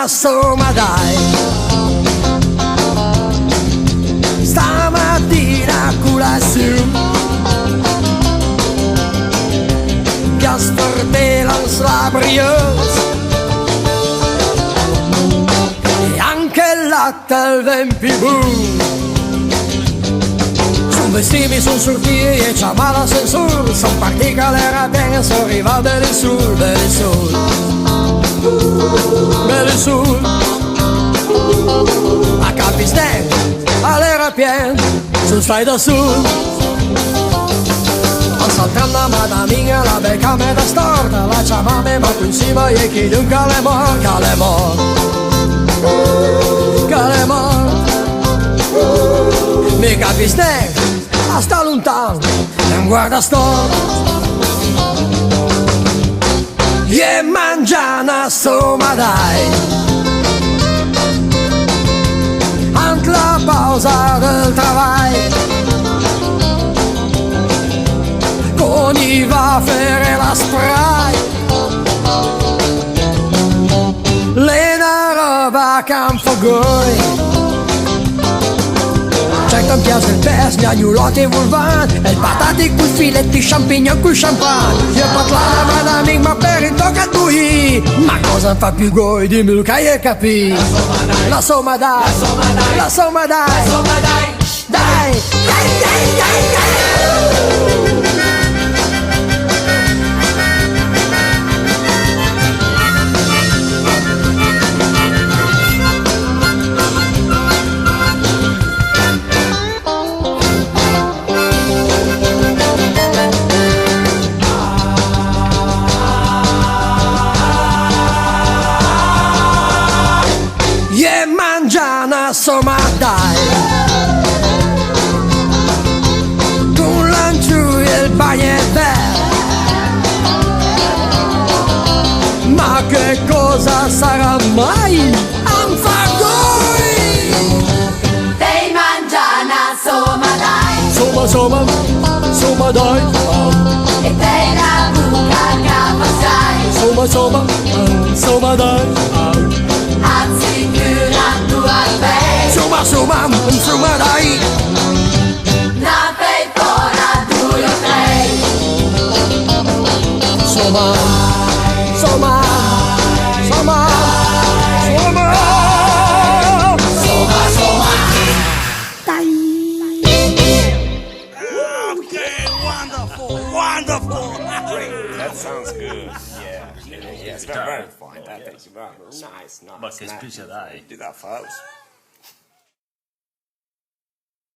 insomma dai, stamattina a colazione gas vertelens la brioche e anche il latte al vempibù. Son vestiti, son sortiti e c'ha l'ascensore, son partiti che l'era bene, sono arrivati belli sul, belli sul, belli sul. A Capisnè, all'era piena, su stai da sul. Saltando a madamina la becca me da storta, la chiamame ma tu insieme e chi dunque le mor, che le mor, che le mor. Mi capisne, a sta lontano, non guarda sto. E mangiana somma dai, ant la pausa del travaglio, con i wafer e la spray, l'ena roba campogoi. Certo mi piace il pes, gli agnolotti e vulvan, e il patate con filetti, champignon con champagne. Io parlavo ad amic ma per il tocca tu, ma cosa fa più goi, dimmi che hai capito. La somma dai, la somma dai, la somma dai, dai, dai, dai, dai, dai. Mangiana somma dai, con l'anciù e il bagnet verde, ma che cosa sarà mai an fagoi? Dei mangiana somma dai, Somma somma, somma dai, e dei la buca che passai, somma somma, somma dai, somma somma, somma dai, na peipona 2 o 3. somma, somma, somma, somma, Somma, somma. Okay, wonderful, wonderful. That sounds good. Yeah, it's very fine. That takes you very nice. Ma che specie dai? Do that, folks.